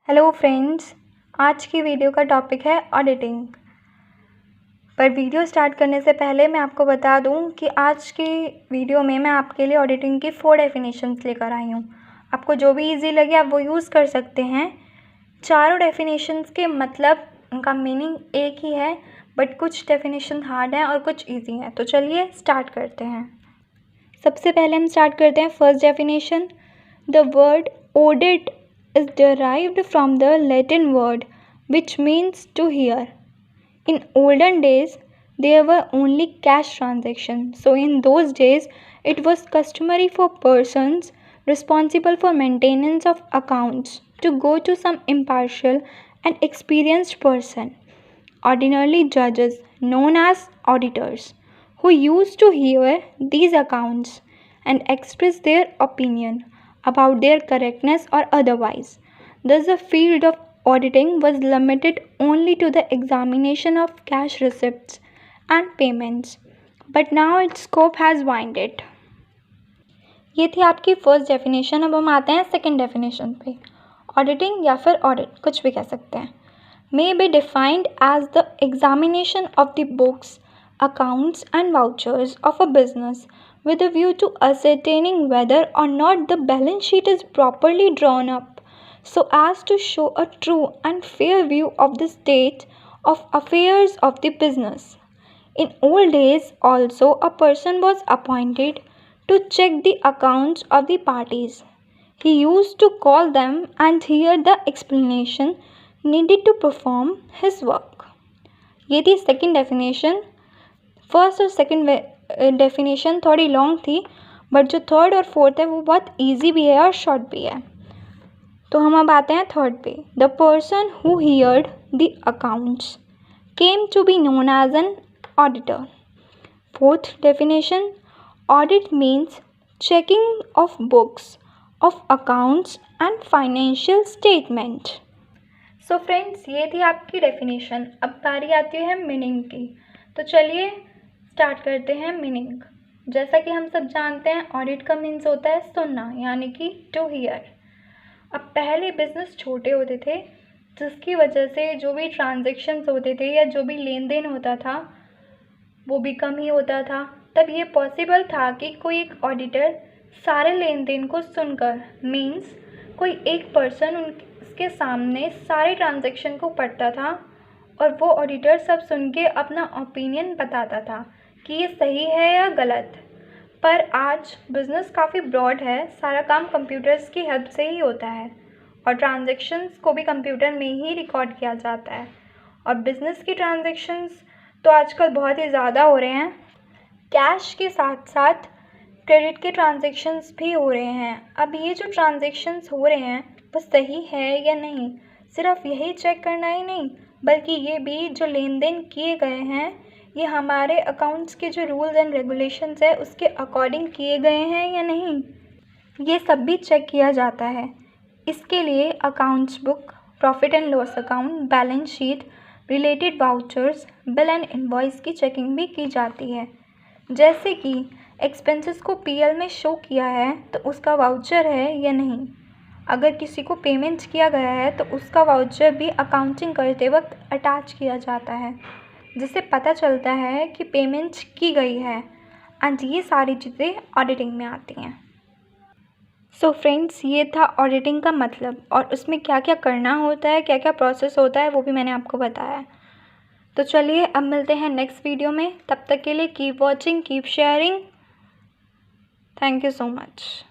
Hello friends, आज की video का टॉपिक है ऑडिटिंग। पर वीडियो स्टार्ट करने से पहले मैं आपको बता दूं कि आज की वीडियो में मैं आपके लिए ऑडिटिंग की 4 डेफिनेशंस लेकर आई हूं। आपको जो भी इजी लगे आप वो यूज़ कर सकते हैं। चारों डेफिनेशंस के मतलब उनका मीनिंग एक ही है, बट कुछ डेफिनेशन हार्ड हैं और कुछ ईजी हैं। तो चलिए स्टार्ट करते हैं। सबसे पहले हम स्टार्ट करते हैं first definition. The word audit is derived from the Latin word which means to hear. In olden days, there were only cash transactions. So in those days, it was customary for persons responsible for maintenance of accounts to go to some impartial and experienced person, ordinarily judges known as auditors, who used to hear these accounts and express their opinion about their correctness or otherwise. Thus, the field of auditing was limited only to the examination of cash receipts and payments. But now its scope has widened. ये थी आपकी first definition. अब हम आते हैं second definition पे। Auditing या फिर ऑडिट, कुछ भी कह सकते हैं, may be defined as the examination of the books, accounts and vouchers of a business with a view to ascertaining whether or not the balance sheet is properly drawn up so as to show a true and fair view of the state of affairs of the business. In old days also a person was appointed to check the accounts of the parties. He used to call them and hear the explanation needed to perform his work. ये थी second definition. First और second definition थोड़ी long थी, but जो third और fourth है वो बहुत ईजी भी है और शॉर्ट भी है। तो हम अब आते हैं थर्ड पे। The person who heard the accounts came to be known as an auditor. Fourth definition, audit means checking of books, of accounts and financial statement. So friends, ये थी आपकी डेफिनेशन। अब बारी आती है मीनिंग की। तो चलिए स्टार्ट करते हैं मीनिंग। जैसा कि हम सब जानते हैं, ऑडिट का मीन्स होता है सुनना, यानी कि टू हियर। अब पहले बिजनेस छोटे होते थे, जिसकी वजह से जो भी ट्रांजेक्शन्स होते थे या जो भी लेन देन होता था वो भी कम ही होता था। तब ये पॉसिबल था कि कोई एक ऑडिटर सारे लेन देन को सुनकर, मीन्स कोई एक पर्सन उसके सामने सारे ट्रांजैक्शन को पढ़ता था और वो ऑडिटर सब सुन के अपना ओपिनियन बताता था कि ये सही है या गलत। पर आज बिज़नेस काफ़ी ब्रॉड है, सारा काम कंप्यूटर्स की हेल्प से ही होता है और ट्रांजैक्शंस को भी कंप्यूटर में ही रिकॉर्ड किया जाता है। और बिज़नेस की ट्रांजैक्शंस तो आजकल बहुत ही ज़्यादा हो रहे हैं। कैश के साथ साथ क्रेडिट के ट्रांजैक्शंस भी हो रहे हैं। अब ये जो ट्रांजैक्शंस हो रहे हैं वो सही है या नहीं, सिर्फ यही चेक करना ही नहीं, बल्कि ये भी जो लेन देन किए गए हैं ये हमारे अकाउंट्स के जो रूल्स एंड रेगुलेशंस है उसके अकॉर्डिंग किए गए हैं या नहीं, ये सब भी चेक किया जाता है। इसके लिए accounts book, profit and loss account, balance sheet, related vouchers, bill and invoice की चेकिंग भी की जाती है। जैसे कि एक्सपेंसेस को पीएल में शो किया है तो उसका वाउचर है या नहीं। अगर किसी को पेमेंट किया गया है तो उसका वाउचर भी अकाउंटिंग करते वक्त अटैच किया जाता है, जिससे पता चलता है कि पेमेंट की गई है। एंड ये सारी चीज़ें ऑडिटिंग में आती हैं। सो फ्रेंड्स, ये था ऑडिटिंग का मतलब, और उसमें क्या क्या करना होता है, क्या क्या प्रोसेस होता है, वो भी मैंने आपको बताया। तो चलिए अब मिलते हैं नेक्स्ट वीडियो में। तब तक के लिए keep watching, keep sharing. Thank you so much.